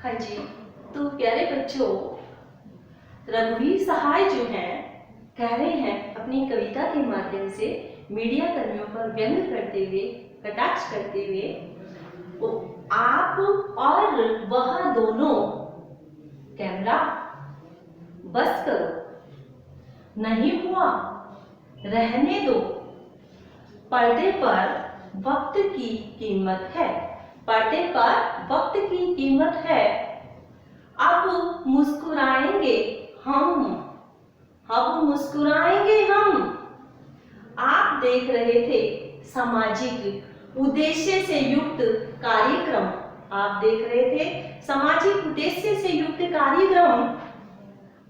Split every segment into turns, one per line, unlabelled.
हाँ जी, तो प्यारे बच्चों, रघुवीर सहाय जो हैं कह रहे हैं अपनी कविता के माध्यम से मीडिया कर्मियों पर व्यंग करते हुए, कटाक्ष करते हुए, वो आप और वह दोनों कैमरा बस करो, नहीं हुआ रहने दो, पर्दे पर वक्त की कीमत है, पर्दे पर वक्त की कीमत है। अब मुस्कुराएंगे हम, अब मुस्कुराएंगे हम। आप देख रहे थे सामाजिक उद्देश्य से युक्त कार्यक्रम, आप देख रहे थे सामाजिक उद्देश्य से युक्त कार्यक्रम,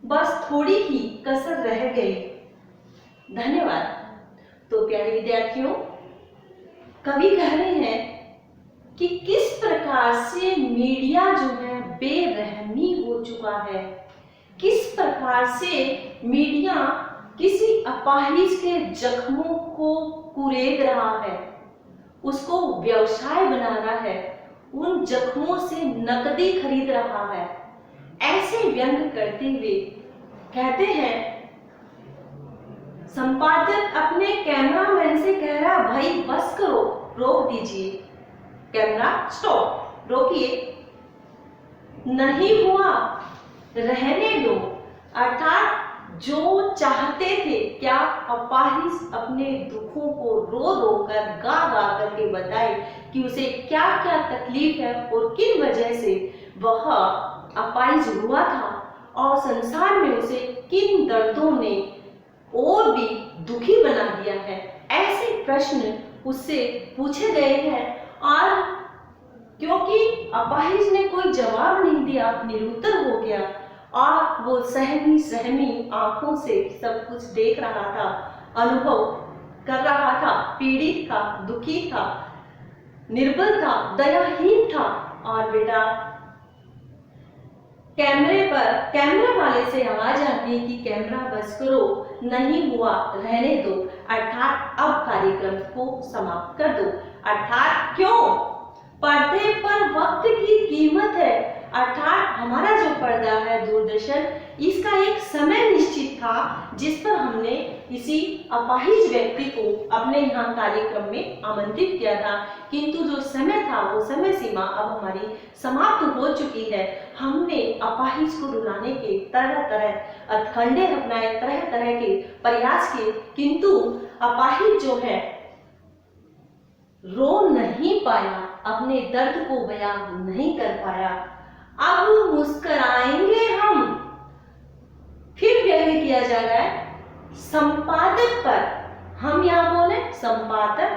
बस थोड़ी ही कसर रह गई। धन्यवाद। तो प्यारे विद्यार्थियों, कवि कह रहे हैं कि किस प्रकार से मीडिया जो है बेरहमी हो चुका है, किस प्रकार से मीडिया किसी अपाहिज के जख्मों को कुरेद रहा है, उसको व्यवसाय बना रहा है, उन जख्मों से नकदी खरीद रहा है। ऐसे व्यंग करते हुए कहते हैं, संपादक अपने कैमरामैन से कह रहा, भाई बस करो, रोक दीजिए, कैमरा स्टॉप, रोकिए, नहीं हुआ रहने दो। अर्थात जो चाहते थे, क्या अपाहिज अपने दुखों को रो रो कर, गा गा करके बताए कि उसे क्या क्या तकलीफ है और किन वजह से वह अपाहिज हुआ था और संसार में उसे किन दर्दों ने और भी दुखी बना दिया है। ऐसे प्रश्न उससे पूछे गए हैं और क्योंकि अपाहिज ने कोई जवाब नहीं दिया, निरुत्तर हो गया और वो सहमी सहमी आंखों से सब कुछ देख रहा था, अनुभव कर रहा था, पीड़ित था, दुखी था, निर्बल था, दयाहीन था। और बेटा कैमरे वाले से आवाज आती है कि कैमरा बस करो, नहीं हुआ रहने दो, अर्थात अब कार्यक्रम को समाप्त कर दो। अर्थात क्यों? पर्दे पर वक्त की कीमत है। अर्थात हमारा जो पर्दा है दूरदर्शन, इसका एक समय निश्चित था जिस पर हमने किसी अपाहिज व्यक्ति को अपने यहाँ कार्यक्रम में आमंत्रित किया था, किंतु जो समय था वो समय सीमा अब हमारी समाप्त हो चुकी है। हमने अपाहिज को रुलाने के तरह तरह हथकंडे अपनाए, तरह तरह के प्रयास किए, किंतु अपाहिज जो है रो नहीं पाया, अपने दर्द को बयां नहीं कर पाया। अब मुस्कुराएंगे हम, फिर व्यंग किया जा रहा है संपादक पर। हम यहां बोले संपादक,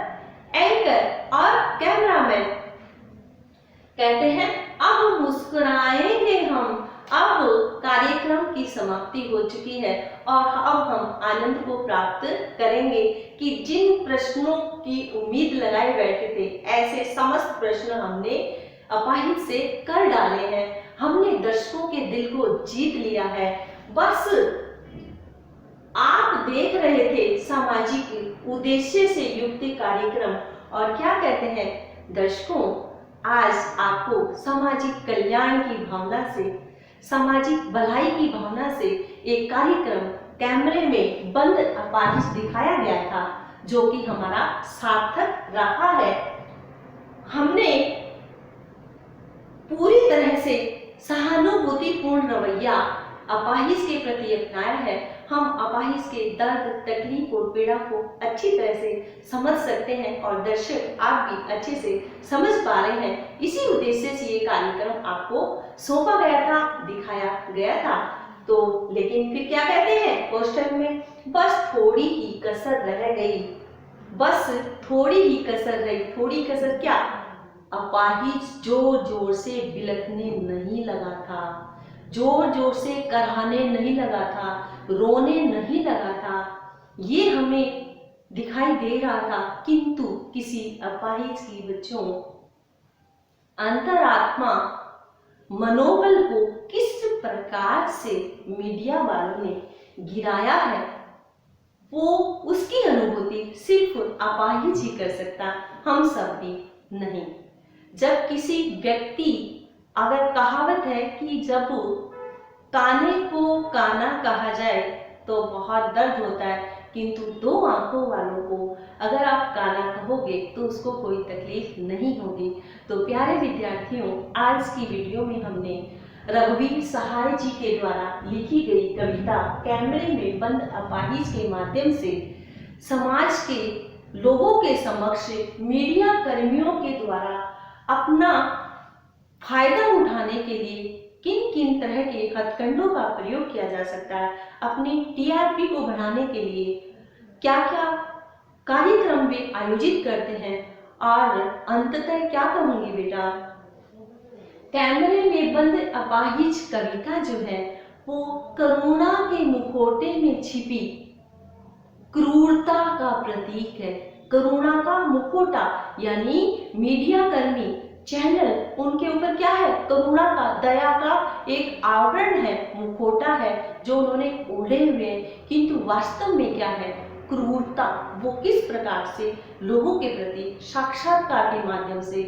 एंकर और कैमरामैन कहते हैं अब मुस्कुराएंगे हम, अब कार्यक्रम की समाप्ति हो चुकी है और अब हम आनंद को प्राप्त करेंगे कि जिन प्रश्नों की उम्मीद लगाए बैठे थे, ऐसे समस्त प्रश्न हमने अपाहिज से कर डाले हैं। हमने दर्शकों के दिल को जीत लिया है। बस आप देख रहे थे सामाजिक उद्देश्य से युक्त कार्यक्रम और क्या कहते हैं दर्शकों, आज आपको सामाजिक कल्याण की भावना से, सामाजिक भलाई की भावना से एक कार्यक्रम कैमरे में बंद अपाहिज दिखाया गया था, जो कि हमारा सार्थक रहा है। हमने पूरी तरह से सहानुभूतिपूर्ण रवैया अपाहिज के प्रति अपनाया है। हम अपाहिज के दर्द, तकलीफ और पीड़ा को अच्छी तरह से समझ सकते हैं और दर्शक आप भी अच्छे से समझ पा रहे हैं। इसी उद्देश्य से ये कार्यक्रम आपको सौंपा गया था, दिखाया गया था। तो लेकिन फिर क्या कहते हैं पोस्टर में, बस थोड़ी ही कसर रह गई, बस थोड़ी ही कसर रही। थोड़ी कसर क्या? अपाहिज जोर जोर से बिलखने नहीं लगा था, जोर जोर से कराहने नहीं लगा था, रोने नहीं लगा था, ये हमें दिखाई दे रहा था। किंतु किसी अपाहिज की बच्चों अंतरात्मा मनोबल को किस प्रकार से मीडिया वालों ने गिराया है, वो उसकी अनुभूति सिर्फ अपाहिज ही कर सकता, हम सब भी नहीं। जब किसी व्यक्ति अगर कहावत है कि जब काने को काना कहा जाए तो बहुत दर्द होता है, किंतु दो आंखों वालों को अगर आप काना कहोगे तो उसको कोई तकलीफ नहीं होगी। तो प्यारे विद्यार्थियों, आज की वीडियो में हमने रघुवीर सहाय जी के द्वारा लिखी गई कविता कैमरे में बंद अपाहिज के माध्यम से समाज के लोगों के समक्ष मीडिया कर्मियों के द्वारा अपना फायदा उठाने के लिए किन किन तरह के हथकंडों का प्रयोग किया जा सकता है, अपनी टीआरपी को बढ़ाने के लिए क्या क्या कार्यक्रम वे आयोजित करते हैं, और अंततः क्या कहूंगी बेटा, कैमरे में बंद अपाहिज कविता जो है वो करुणा के मुखौटे में छिपी क्रूरता का प्रतीक है। करुणा का मुखौटा यानी मीडिया कर्मी चैनल, उनके ऊपर क्या है, करुणा का, दया का एक आवरण है, मुखौटा है जो उन्होंने ओढ़े हुए हैं, किंतु वास्तव में क्या है, क्रूरता। वो किस प्रकार से लोगों के प्रति साक्षात्कार के माध्यम से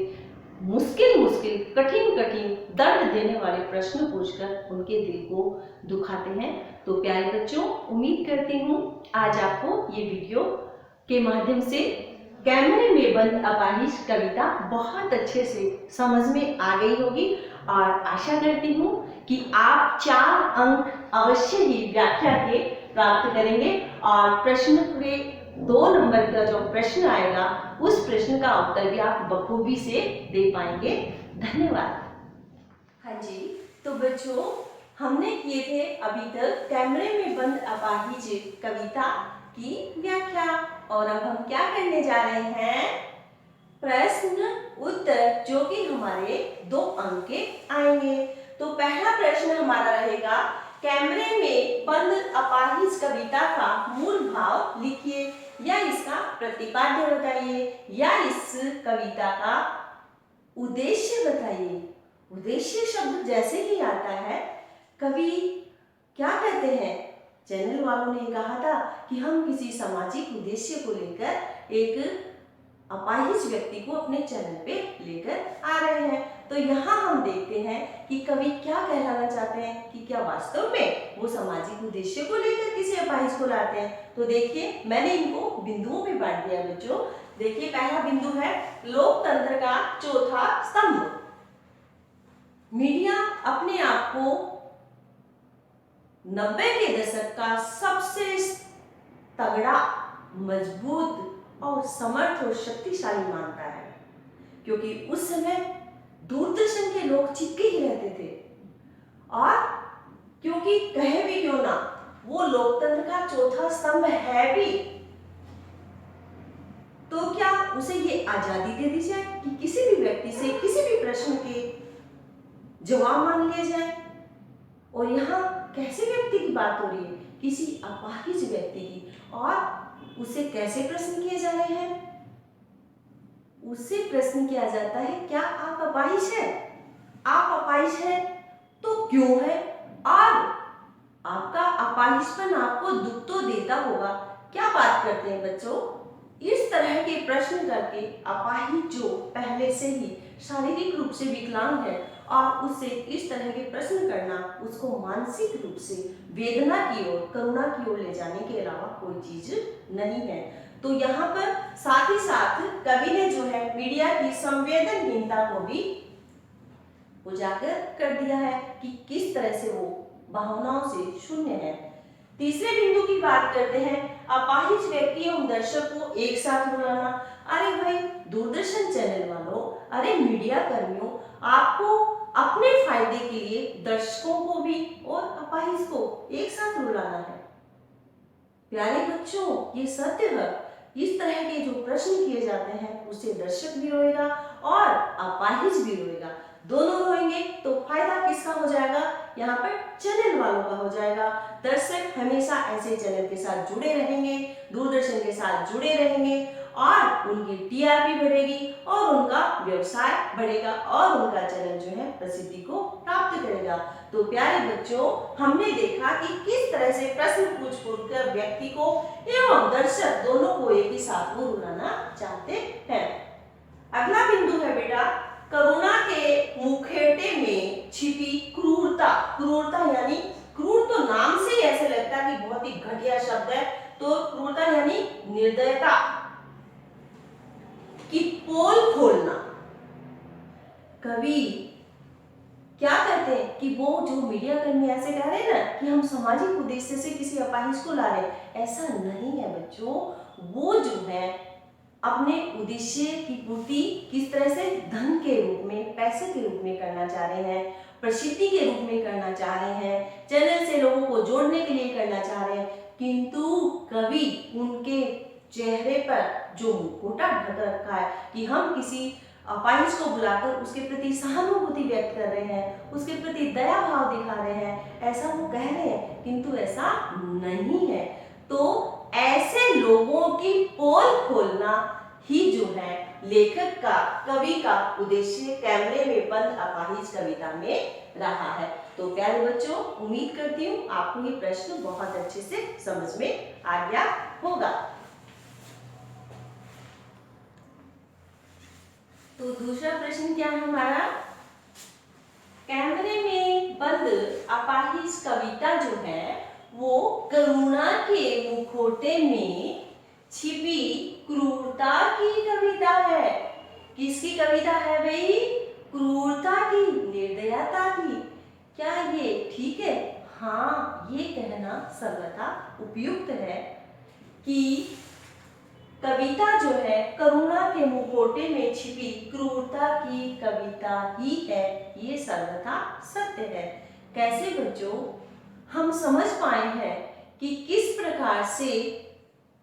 मुश्किल मुश्किल कठिन कठिन दर्द देने वाले प्रश्न पूछकर उनके दिल को दुखाते हैं। तो प्यारे बच्चों, उम्मीद करती हूँ आज आपको ये वीडियो के माध्यम से कैमरे में बंद अपाहिज कविता बहुत अच्छे से समझ में आ गई होगी, और आशा करती हूँ कि आप 4 अंक अवश्य ही व्याख्या के प्राप्त करेंगे, और प्रश्न के 2 नंबर का जो प्रश्न आएगा उस प्रश्न का उत्तर भी आप बखूबी से दे पाएंगे। धन्यवाद। हाँ जी, तो बच्चों हमने किए थे अभी तक कैमरे में बंद अपाहिज कविता की व्याख्या, और अब हम क्या करने जा रहे हैं, प्रश्न उत्तर, जो कि हमारे 2 अंक के आएंगे। तो पहला प्रश्न हमारा रहेगा, कैमरे में बंद अपाहिज कविता का मूल भाव लिखिए, या इसका प्रतिपाद्य बताइए, या इस कविता का उद्देश्य बताइए। उद्देश्य शब्द जैसे ही आता है, कवि क्या कहते हैं, चैनल वालों ने कहा था कि हम किसी सामाजिक उद्देश्य को लेकर एक अपाहिज व्यक्ति को अपने चैनल पे लेकर आ रहे हैं। तो यहाँ हम देखते हैं कि कवि क्या कहलाना चाहते हैं, कि क्या वास्तव में वो सामाजिक उद्देश्य को लेकर किसी अपाहिज को लाते हैं। तो देखिए, मैंने इनको बिंदुओं में बांट दिया बच्चों। देखिए, पहला बिंदु है लोकतंत्र का चौथा स्तंभ। मीडिया अपने आप को 90 के दशक का सबसे तगड़ा, मजबूत और समर्थ और शक्तिशाली मानता है, क्योंकि उस समय दूरदर्शन के लोग चिपके ही रहते थे, और क्योंकि कहे भी क्यों ना, वो लोकतंत्र का चौथा स्तंभ है भी, तो क्या उसे ये आजादी दे दी जाए कि किसी भी व्यक्ति से किसी भी प्रश्न के जवाब मांग लिए जाए। और यहाँ कैसे व्यक्ति की बात हो रही है, किसी अपाहिज व्यक्ति की, और उसे कैसे प्रश्न किए जा रहे हैं, उससे प्रश्न किया जाता है, क्या आप अपाहिज हैं? आप अपाहिज हैं तो क्यों है, और आपका अपाहिजपन आपको दुख तो देता होगा। क्या बात करते हैं बच्चों, इस तरह के प्रश्न करके अपाहिज जो पहले से ही शारीरिक रूप से विकलांग है, और उससे इस तरह के प्रश्न करना उसको मानसिक रूप से वेदना की ओर, करुणा की ओर ले जाने के अलावा कोई चीज नहीं है। तो यहाँ पर साथ ही साथ कवि ने जो है मीडिया की संवेदनहीनता को भी उजागर कर दिया है कि किस तरह से वो भावनाओं से शून्य है। तीसरे बिंदु की बात करते हैं, अपाहिज व्यक्ति एवं दर्शक को एक साथ रुलाना। अरे भाई दूरदर्शन चैनल वालों, अरे मीडिया कर्मियों, आपको अपने फायदे के लिए दर्शकों को भी और अपाहिज को एक साथ रुलाना है। प्यारे बच्चों, ये सत्य है। इस तरह के जो प्रश्न किए जाते हैं उससे दर्शक भी रोएगा और अपाहिज भी रोएगा, दोनों रोएंगे। तो फायदा किसका हो जाएगा, यहाँ पर चैनल वालों का हो जाएगा। दर्शक हमेशा ऐसे चैनल के साथ जुड़े रहेंगे, दूरदर्शन के साथ जुड़े रहेंगे, और उनकी टीआरपी बढ़ेगी और उनका व्यवसाय बढ़ेगा और उनका चैनल जो है प्रसिद्धि को प्राप्त करेगा। तो प्यारे बच्चों, हमने देखा कि किस तरह से प्रश्न पूछ कर व्यक्ति को एवं दर्शक दोनों को एक ही साथ वो रुलाना चाहते हैं। अगला बिंदु है बेटा,
करुणा के मुखौटे में छिपी क्रूरता। क्रूरता यानी क्रूर तो नाम से ही ऐसे लगता है कि बहुत ही घटिया शब्द है, तो क्रूरता यानी निर्दयता की पोल खोलना। कवि क्या कहते हैं कि वो जो मीडिया कर्मी ऐसे कह रहे हैं ना कि हम सामाजिक उद्देश्य से किसी अपाहिज को ला रहे हैं, ऐसा नहीं है बच्चों। वो जो है अपने उद्देश्य की पूर्ति किस तरह से धन के रूप में, पैसे के रूप में करना चाह रहे हैं, प्रसिद्धि के रूप में करना चाह रहे हैं, चैनल से लोगों को जोड़ने के लिए करना चाह रहे हैं, किंतु कवि उनके चेहरे पर जो मुखौटा ढक रखा है कि हम किसी अपाहिज को बुलाकर उसके प्रति सहानुभूति व्यक्त कर रहे हैं, उसके प्रति दया भाव दिखा रहे हैं, ऐसा वो कह रहे हैं, किंतु ऐसा नहीं है। तो ऐसे लोगों की पोल खोलना ही जो है लेखक का, कवि का उद्देश्य कैमरे में बंद अपाहिज कविता में रहा है। तो प्यारे बच्चों, उम्मीद करती हूँ आपको ये प्रश्न बहुत अच्छे से समझ में आ गया होगा। तो दूसरा प्रश्न क्या है हमारा, कैमरे में बंद अपाहिज कविता जो है वो करुणा के मुखौटे में छिपी क्रूरता की कविता है। किसकी कविता है भाई? क्रूरता की, निर्दयता की। क्या ये ठीक है? हाँ, ये कहना सर्वथा उपयुक्त है कि कविता जो है करुणा के मुखौटे में छिपी क्रूरता की कविता ही है, ये सर्वथा सत्य है। कैसे बच्चों? हम समझ पाए हैं कि किस प्रकार से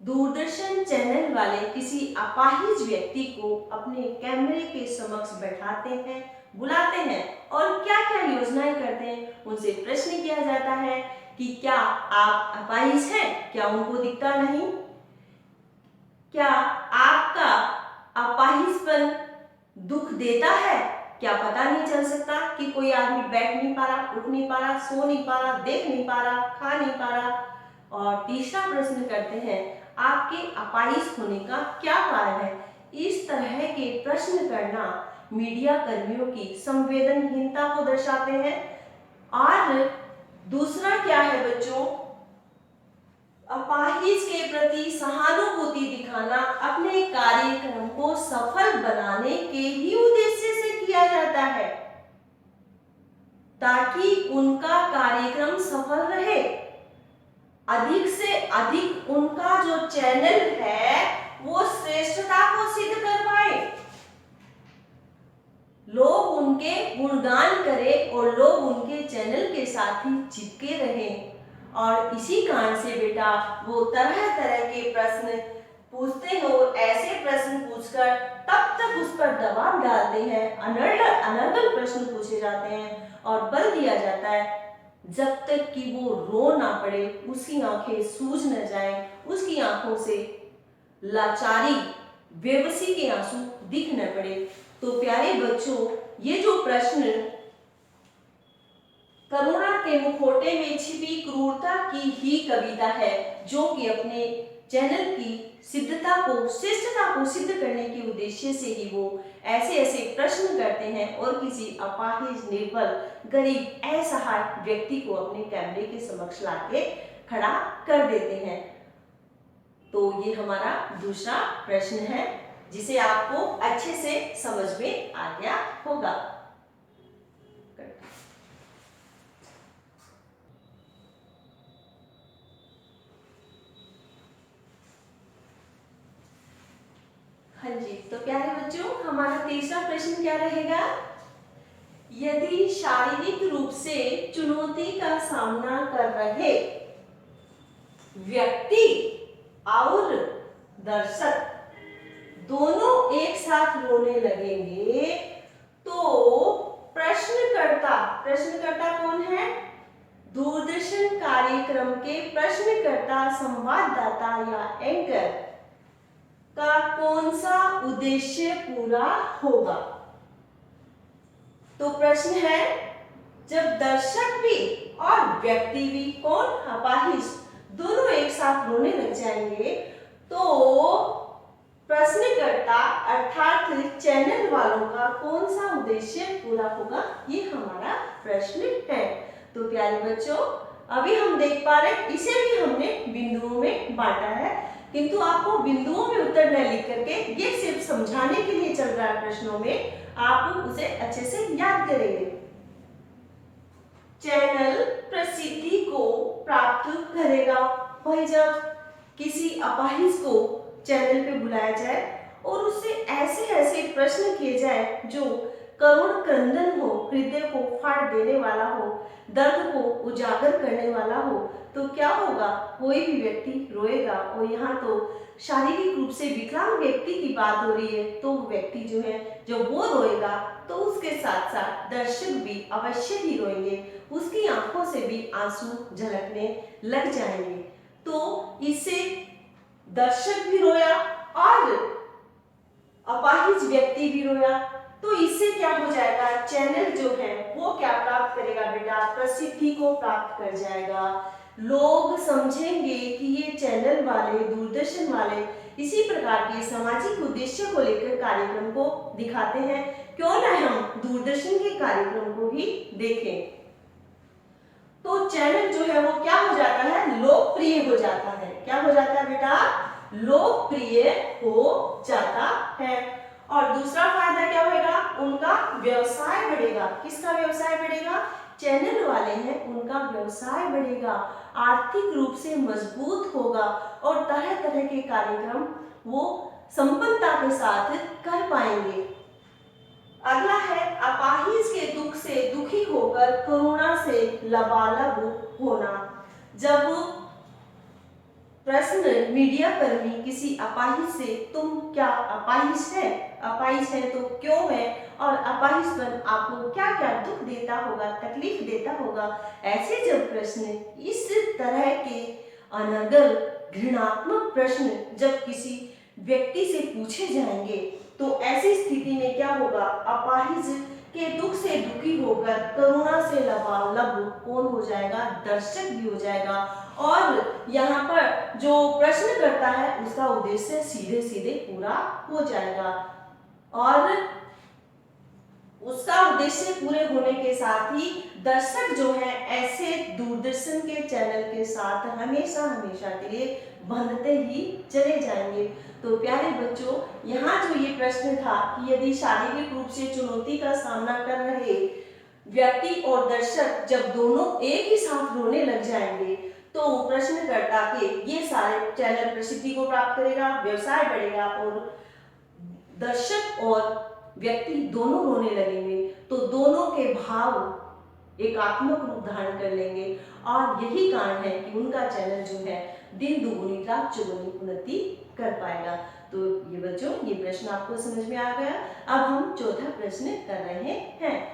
दूरदर्शन चैनल वाले किसी अपाहिज व्यक्ति को अपने कैमरे के समक्ष बैठाते हैं, बुलाते हैं और क्या क्या योजनाएं करते हैं। उनसे प्रश्न किया जाता है कि क्या आप अपाहिज हैं? क्या उनको दिखता नहीं? क्या आपका अपाहिजपन दुख देता है? क्या पता नहीं चल सकता कि कोई आदमी बैठ नहीं पा रहा, उठ नहीं पा रहा, सो नहीं पा रहा, देख नहीं पा रहा, खा नहीं पा रहा? और तीसरा प्रश्न करते हैं, आपके अपाहिज होने का क्या कारण है? इस तरह के प्रश्न करना मीडिया कर्मियों की संवेदनहीनता को दर्शाते हैं। और दूसरा क्या है बच्चों? अपाहिज के प्रति सहानुभूति दिखाना अपने कार्यक्रम को सफल बनाने के ही उद्देश्य से किया जाता है, ताकि उनका कार्यक्रम सफल रहे, अधिक से अधिक उनका जो चैनल है वो श्रेष्ठता को सिद्ध कर पाए, लोग उनके गुणगान करें और लोग उनके चैनल के साथ ही चिपके रहें। और इसी कारण से बेटा वो तरह तरह के प्रश्न पूछते हैं और ऐसे प्रश्न पूछकर तब तक उस पर दबाव डालते हैं, अनर्गल प्रश्न पूछे जाते हैं और बल दिया जाता है जब तक कि वो रो ना पड़े, उसकी आंखें सूज न जाएं, उसकी आंखों से लाचारी, बेबसी के आंसू दिख न पड़े। तो प्यारे बच्चों, ये जो प्रश्न करुणा के मुखौटे में छिपी क्रूरता की ही कविता है, जो कि अपने चैनल की सिद्धता को, श्रेष्ठता को सिद्ध करने के उद्देश्य से ही वो ऐसे ऐसे प्रश्न करते हैं और किसी अपाहिज, निर्बल, गरीब, असहाय व्यक्ति को अपने कैमरे के समक्ष लाके खड़ा कर देते हैं। तो ये हमारा दूसरा प्रश्न है जिसे आपको अच्छे से समझ में आ गया होगा। हाँ जी, तो प्यारे बच्चों, हमारा तीसरा प्रश्न क्या रहेगा? यदि शारीरिक रूप से चुनौती का सामना कर रहे व्यक्ति और दर्शक दोनों एक साथ रोने लगेंगे तो प्रश्नकर्ता कौन है? दूरदर्शन कार्यक्रम के प्रश्नकर्ता, संवाददाता या एंकर का कौन सा उद्देश्य पूरा होगा? तो प्रश्न है, जब दर्शक भी और व्यक्ति भी, कौन? अपाहिज, दोनों एक साथ रोने लग जाएंगे तो प्रश्नकर्ता अर्थात चैनल वालों का कौन सा उद्देश्य पूरा होगा, ये हमारा प्रश्न है। तो प्यारे बच्चों, अभी हम देख पा रहे हैं, इसे भी हमने बिंदुओं में बांटा है, किंतु आपको बिंदुओं में उत्तर न लिख करके ये सिर्फ समझाने के लिए चल रहा है प्रश्नों में, आप उसे अच्छे से याद करेंगे। चैनल प्रसिद्धि को प्राप्त करेगा। भाई जब किसी अपाहिज को चैनल पे बुलाया जाए और उससे ऐसे ऐसे प्रश्न किए जाए जो करुण क्रंदन हो, हृदय को फाड़ देने वाला हो, दर्द को उजागर करने वाला हो, तो क्या होगा, कोई भी व्यक्ति रोएगा। और यहाँ तो शारीरिक रूप से विकलांग व्यक्ति की बात हो रही है, तो व्यक्ति जो है जब वो रोएगा तो उसके साथ साथ दर्शक भी अवश्य ही रोएंगे, उसकी आंखों से भी आंसू झलकने लग जाएंगे। तो इससे दर्शक भी रोया और अपाहिज व्यक्ति भी रोया, तो इससे क्या हो जाएगा, चैनल जो है वो क्या प्राप्त करेगा बेटा, प्रसिद्धि को प्राप्त कर जाएगा। लोग समझेंगे कि ये चैनल वाले, दूरदर्शन वाले इसी प्रकार के सामाजिक उद्देश्य को लेकर कार्यक्रम को दिखाते हैं, क्यों ना हम दूरदर्शन के कार्यक्रम को ही देखें। तो चैनल जो है वो क्या हो जाता है, लोकप्रिय हो जाता है। क्या हो जाता है बेटा, लोकप्रिय हो जाता है। और दूसरा फायदा क्या होगा, उनका व्यवसाय बढ़ेगा। किसका व्यवसाय बढ़ेगा, चैनल वाले हैं उनका व्यवसाय बढ़ेगा, आर्थिक रूप से मजबूत होगा और तरह तरह के कार्यक्रम वो संपन्नता के साथ कर पाएंगे। अगला है अपाहिज के दुख से दुखी होकर करुणा से लबालब होना। जब प्रश्न मीडिया कर्मी किसी अपाहिज से, तुम क्या अपाहिज है, अपाहिज है तो क्यों है, और अपाहिजपन आपको क्या क्या दुख देता होगा, तकलीफ देता होगा, ऐसे जब प्रश्न इस तरह के अनर्गल घृणात्मक प्रश्न जब किसी व्यक्ति से पूछे जाएंगे, तो ऐसी स्थिति में क्या होगा, अपाहिज के दुख से दुखी होकर करुणा से लबालब कौन हो जाएगा, दर्शक भी हो जाएगा। और यहाँ पर जो प्रश्न करता है उसका उद्देश्य सीधे सीधे पूरा हो जाएगा, और उसका उद्देश्य पूरे होने के साथ ही दर्शक जो है ऐसे दूरदर्शन के चैनल के साथ हमेशा हमेशा के लिए बंधते ही चले जाएंगे। तो प्यारे बच्चों, यहाँ जो ये प्रश्न था कि यदि शारीरिक रूप से चुनौती का सामना कर रहे व्यक्ति और दर्शक जब दोनों एक ही साथ रोने लग जाएंगे, तो प्रश्नकर्ता के ये सारे चैनल प्रसिद्धि को प्राप्त करेगा, व्यवसाय बढ़ेगा और दर्शक और व्यक्ति दोनों रोने लगेंगे, तो दोनों के भाव एकात्मक रूप धारण कर लेंगे। और यही कारण है कि उनका चैनल जो है दिन दुगुनी रात चौगुनी उन्नति कर पाएगा। तो ये बच्चों, ये प्रश्न आपको समझ में आ गया। अब हम चौथा प्रश्न कर रहे हैं।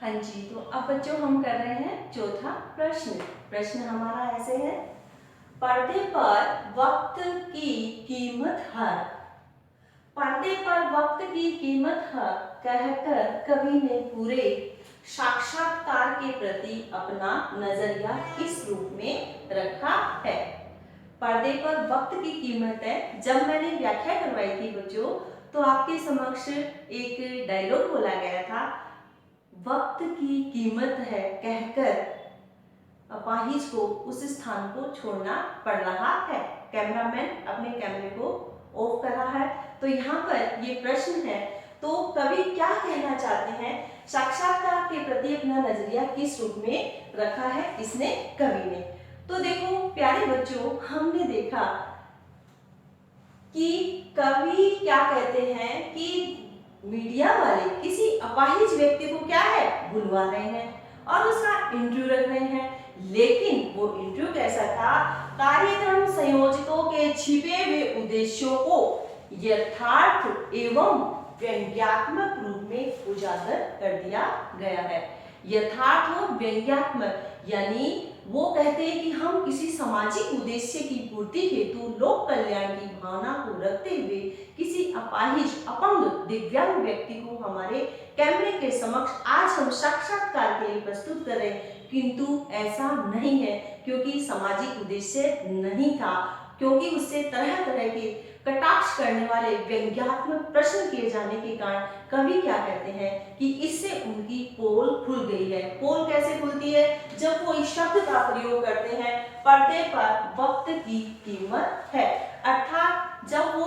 हाँ जी, तो अब बच्चों हम कर रहे हैं चौथा प्रश्न। प्रश्न हमारा ऐसे है, पर्दे पर वक्त की कीमत है। पर्दे पर वक्त की कीमत है कहकर कवि ने पूरे साक्षात्कार के प्रति अपना नजरिया किस रूप में रखा है। पर्दे पर वक्त की कीमत है, जब मैंने व्याख्या करवाई थी बच्चों, तो आपके समक्ष एक डायलॉग बोला गया था, वक्त की कीमत है कहकर अपाहिज को उस स्थान को छोड़ना पड़ रहा है। कैमरामैन अपने कैमरे को ऑफ कर रहा है। तो यहाँ पर ये प्रश्न है, तो कवि क्या कहना चाहते हैं, साक्षात्कार के प्रति अपना नजरिया किस रूप में रखा है इसने, कवि ने। तो देखो प्यारे बच्चों, हमने देखा कि कवि क्या कहते हैं कि मीडिया वाले किसी अपाहिज व्यक्ति को क्या है, बुलवा रहे हैं और उसका इंटरव्यू रख रहे हैं। लेकिन वो इंटरव्यू कैसा था, कार्यक्रम संयोजकों के छिपे हुए उद्देश्यों को यथार्थ एवं व्यंग्यात्मक रूप में उजागर कर दिया गया है। यथार्थ और व्यंग्यात्मक यानी वो कहते हैं कि हम किसी सामाजिक उद्देश्य की पूर्ति हेतु लोक कल्याण की भावना को रखते हुए किसी अपाहिज, अपंग, दिव्यांग व्यक्ति को हमारे कैमरे के समक्ष आज हम साक्षात्कार के लिए प्रस्तुत कर रहे हैं, किंतु ऐसा नहीं है क्योंकि सामाजिक उद्देश्य नहीं था, क्योंकि उससे तरह तरह के कटाक्ष करने वाले व्यंग्यात्मक प्रश्न किए जाने के कारण कवि क्या कहते हैं कि इससे उनकी पोल खुल गई है। पोल कैसे खुलती है? जब वो इस शब्द का प्रयोग करते हैं, पर्दे पर वक्त की कीमत है, अर्थात जब वो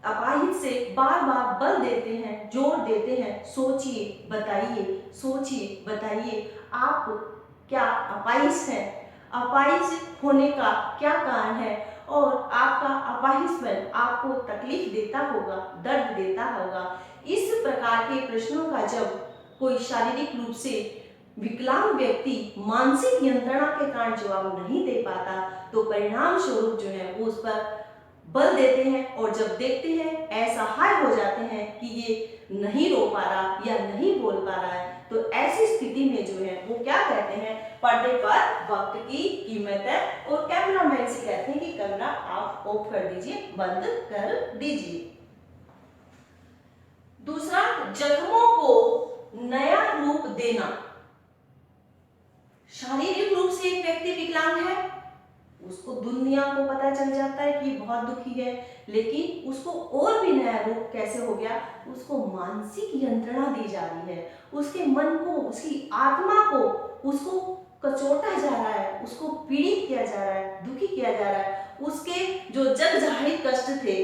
अपाहिज से बार बार बल देते हैं, जोर देते हैं, सोचिए बताइए, सोचिए बताइए, आप क्या अपाहिज हैं? अपाहिज होने का क्या कारण है और आपका अपाहिजपन आपको तकलीफ देता होगा, दर्द देता होगा। इस प्रकार के प्रश्नों का जब कोई शारीरिक रूप से विकलांग व्यक्ति मानसिक यंत्रणा के कारण जवाब नहीं दे पाता तो परिणाम स्वरूप जो है वो उस पर बल देते हैं और जब देखते हैं असहाय हो जाते हैं कि ये नहीं रो पा रहा या नहीं बोल पा रहा है, तो ऐसी स्थिति में जो है वो क्या कहते हैं, पर्दे पर वक्त की कीमत है और कैमरामैन से कहते हैं कि कैमरा आप ऑफ कर दीजिए, बंद कर दीजिए। दूसरा, जख्मों को नया रूप देना। शारीरिक रूप से एक व्यक्ति विकलांग है, उसको दुनिया को पता चल जाता है कि बहुत दुखी है, लेकिन उसको और भी नया रूप कैसे हो गया, उसको मानसिक यंत्रणा दी जा रही है, उसके मन को, उसकी आत्मा को उसको कचोटा जा रहा है, उसको पीड़ित किया जा रहा है, दुखी किया जा रहा है। उसके जो जग जाहिर कष्ट थे,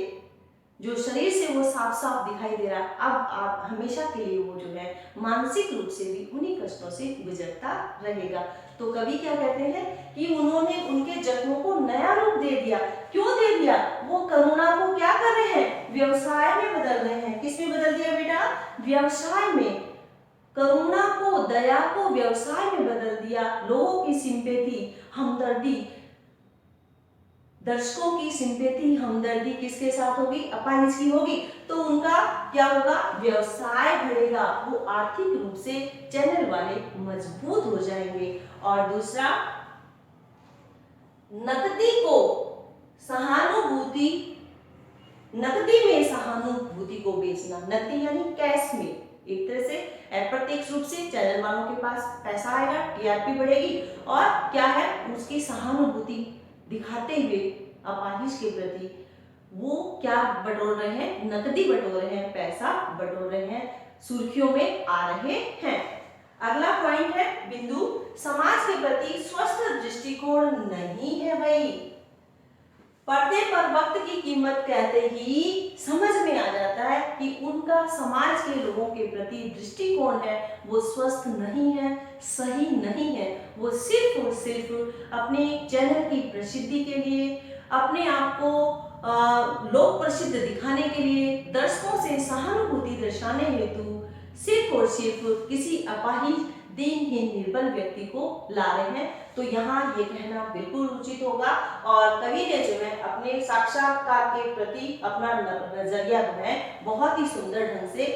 जो शरीर से वो साफ साफ दिखाई दे रहा है, अब आप हमेशा के लिए वो जो है मानसिक रूप से भी उन्हीं कष्टों से गुजरता रहेगा। तो कवि क्या कहते हैं कि उन्होंने उनके जख्मों को नया रूप दे दिया। क्यों दे दिया? वो करुणा को क्या कर रहे हैं, व्यवसाय में बदल रहे हैं। किस में बदल दिया बेटा? व्यवसाय में। करुणा को, दया को व्यवसाय में बदल दिया। लोगों की सिंपैथी, हमदर्दी, दर्शकों की सिंपैथी, हमदर्दी किसके साथ होगी? अपाहिज की होगी। तो उनका क्या होगा? व्यवसाय बढ़ेगा, वो आर्थिक रूप से चैनल वाले मजबूत हो जाएंगे। और दूसरा, नकदी को सहानुभूति, नकदी में सहानुभूति को बेचना। नकदी यानी कैश में, एक तरह से अप्रत्यक्ष रूप से चैनल वालों के पास पैसा आएगा, टीआरपी बढ़ेगी और क्या है, उसकी सहानुभूति दिखाते हुए अपाहिज के प्रति वो क्या बटोर रहे हैं? नकदी बटोर रहे हैं, पैसा बटोर रहे हैं, सुर्खियों में आ रहे हैं। अगला पॉइंट है बिंदु, समाज के प्रति स्वस्थ दृष्टिकोण नहीं है भाई। पर्दे पर वक्त की कीमत कहते ही समझ में आ जाता है कि उनका समाज के लोगों के प्रति दृष्टिकोण है वो स्वस्थ नहीं है, सही नहीं है। वो सिर्फ और सिर्फ अपने चैनल की प्रसिद्धि के लिए, अपने आप को लोक प्रसिद्ध दिखाने के लिए, दर्शकों से सहानुभूति दर्शाने हेतु सिर्फ और सिर्फ किसी अपाहिज, दीनहीन, निर्बल व्यक्ति को ला रहे हैं। तो यहाँ ये कहना बिल्कुल उचित होगा और कवि ने जो है अपने साक्षात्कार के प्रति अपना नजरिया जो है बहुत ही सुंदर ढंग से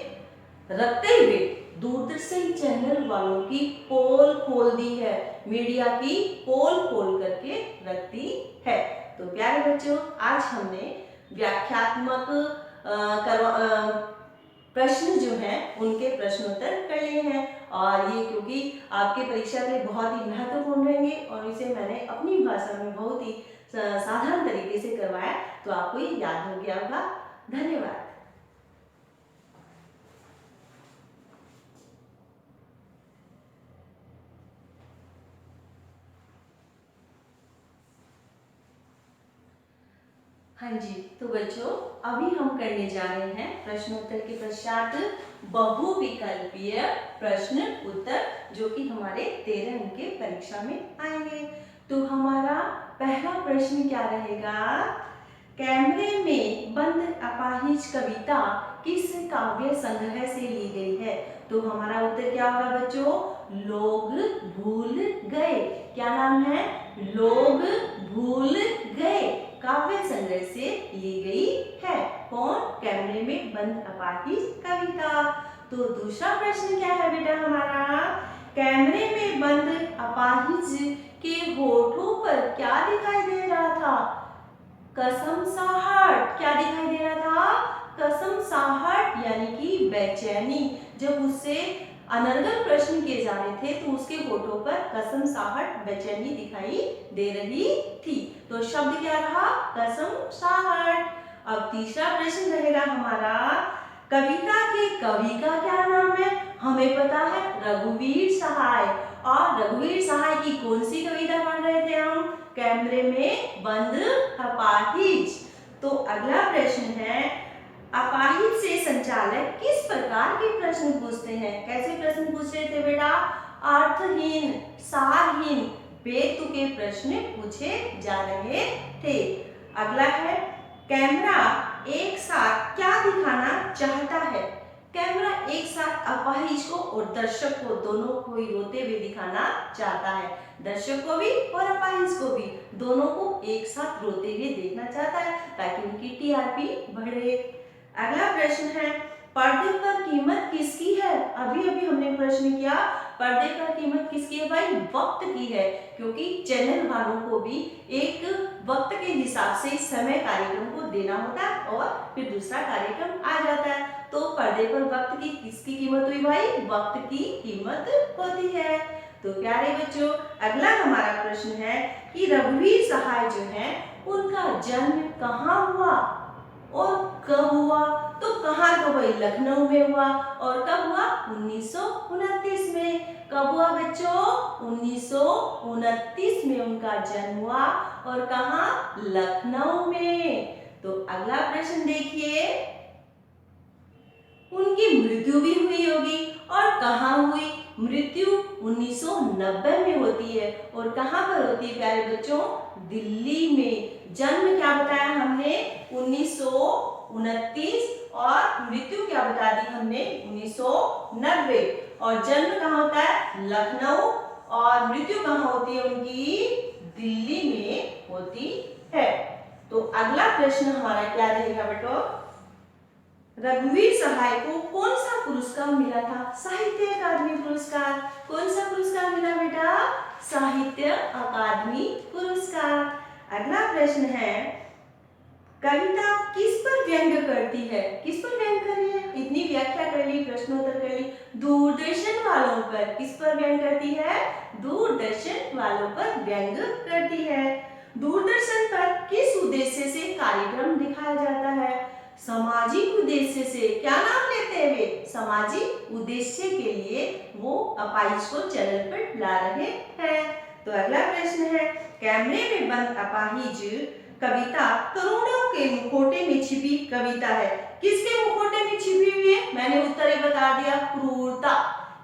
रखते हुए दूरदर्शन चैनल वालों की पोल खोल दी है, मीडिया की पोल खोल करके रखती है। तो प्यारे बच्चों, आज हमने व्याख्यात्मक प्रश्न जो हैं उनके प्रश्नोत्तर कर लिए हैं और ये क्योंकि आपके परीक्षा के लिए बहुत ही महत्वपूर्ण रहेंगे और इसे मैंने अपनी भाषा में बहुत ही साधारण तरीके से करवाया, तो आपको ये याद हो गया होगा। धन्यवाद। हाँ जी, तो बच्चों अभी हम करने जा रहे हैं प्रश्नोत्तर के पश्चात बहुविकल्पीय प्रश्न उत्तर, जो कि हमारे 13 अंक के परीक्षा में आएंगे। तो हमारा पहला प्रश्न क्या रहेगा? कैमरे में बंद अपाहिज कविता किस काव्य संग्रह से ली गई है? तो हमारा उत्तर क्या होगा बच्चों? लोग भूल गए। क्या नाम है? लोग भूल गए काव्य संग्रह से ली गई है। कौन? कैमरे में बंद अपाहिज कविता। तो दूसरा प्रश्न क्या है बेटा हमारा? कैमरे में बंद अपाहिज के होठों पर क्या दिखाई दे रहा था? कसमसाहट। क्या दिखाई दे रहा था? कसमसाहट यानी कि बेचैनी। जब उससे अनर्गल प्रश्न किए जा रहे थे तो उसके होठों पर कसमसाहट, बेचैनी दिखाई दे रही थी। तो शब्द क्या रहा? कसमसाहट। अब तीसरा प्रश्न रहेगा हमारा, कविता के कवि का क्या नाम है? हमें पता है रघुवीर सहाय। और रघुवीर सहाय की कौन सी कविता पढ़ रहे थे हम? कैमरे में बंद अपाहिज। तो अगला प्रश्न है, अपाहिज से संचालक किस प्रकार के प्रश्न पूछते हैं? कैसे प्रश्न पूछ रहे थे बेटा? अर्थहीन, सारहीन, बेतुके प्रश्न पूछे जा रहे थे। अगला है, कैमरा एक साथ क्या दिखाना चाहता है? कैमरा एक साथ अपाहिज को और दर्शक को दोनों को ही रोते हुए दिखाना चाहता है। दर्शक को भी और अपाहिज को भी, दोनों को एक साथ रोते हुए देखना चाहता है ताकि उनकी टीआरपी बढ़े। अगला प्रश्न है, पर्दे पर कीमत किसकी है? अभी अभी हमने प्रश्न किया, पर्दे पर कीमत किसकी है भाई? वक्त की है, क्योंकि चैनल वालों को भी एक वक्त के हिसाब से समय कार्यक्रम को देना होता है और फिर दूसरा कार्यक्रम आ जाता है। तो पर्दे पर वक्त की किसकी कीमत हुई भाई? वक्त की कीमत होती है। तो प्यारे बच्चों, अगला हमारा प्रश्न है कि रघुवीर सहाय जो है उनका जन्म कहाँ हुआ और कब हुआ? तो कहाँ तो भाई लखनऊ में हुआ। और कब हुआ? 1929 में। कब हुआ बच्चों? 1929 में उनका जन्म हुआ। और कहाँ? लखनऊ में। तो अगला प्रश्न देखिए, उनकी मृत्यु भी हुई होगी और कहाँ हुई? मृत्यु 1990 में होती है। और कहाँ पर होती है प्यारे बच्चों? दिल्ली में। जन्म क्या बताया हमने? 1929 और मृत्यु क्या बता दी हमने? 1990। और जन्म कहाँ होता है? लखनऊ। और मृत्यु कहाँ होती है उनकी? दिल्ली में होती है। तो अगला प्रश्न हमारा क्या रहेगा बेटो? रघुवीर सहाय को कौन सा पुरस्कार मिला था? साहित्य अकादमी पुरस्कार। कौन सा पुरस्कार मिला बेटा? साहित्य अकादमी पुरस्कार। अगला प्रश्न है, कविता किस पर व्यंग करती है? किस पर व्यंग कर रही है? इतनी व्याख्या कर ली, प्रश्नोत्तर कर ली। दूरदर्शन वालों पर। किस पर व्यंग करती है? दूरदर्शन वालों पर व्यंग करती है। दूरदर्शन पर किस उद्देश्य से कार्यक्रम दिखाया जाता है? सामाजिक उद्देश्य से। क्या नाम लेते हैं वे? सामाजिक उद्देश्य के लिए वो अपाहिज को चैनल पर ला रहे हैं। तो अगला प्रश्न है, कैमरे में बंद अपाहिज कविता करोड़ों के मुखौटे में छिपी कविता है। किसके मुखौटे में छिपी हुई है? मैंने उत्तर ही बता दिया, क्रूरता।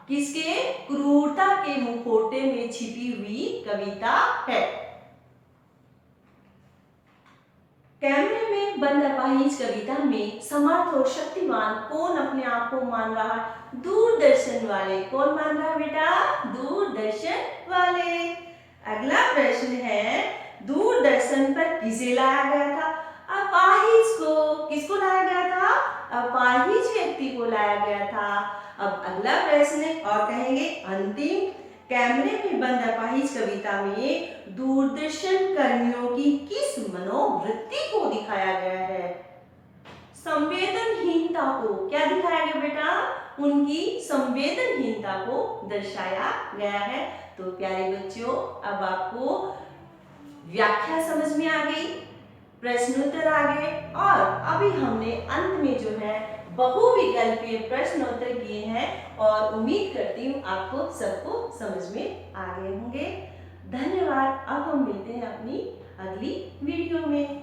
किसके? क्रूरता के मुखौटे में छिपी हुई कविता है। कैमरे में बंद अपाहिज कविता में समर्थ और शक्तिमान कौन अपने आप को मान रहा है? दूरदर्शन वाले। कौन मान रहा है बेटा? दूरदर्शन वाले। अगला प्रश्न है, दूरदर्शन पर किसे लाया गया था? अपाहिज को। किसको लाया गया था? अपाहिज व्यक्ति को लाया गया था। अब अगला प्रश्न और कहेंगे अंतिम, कैमरे में बंद अपाहिज कविता में दूरदर्शन कर्मियों की किस मनोवृत्ति को दिखाया गया है? संवेदनहीनता को। क्या दिखाया गया बेटा? उनकी संवेदनहीनता को दर्शाया गया है। तो प्यारे बच्चों, अब आपको व्याख्या समझ में आ गई, प्रश्नोत्तर आ गए और अभी हमने अंत में जो है बहुविकल्पीय प्रश्नोत्तर किए हैं और उम्मीद करती हूँ आपको सबको समझ में आ गए होंगे। धन्यवाद। अब हम मिलते हैं अपनी अगली वीडियो में।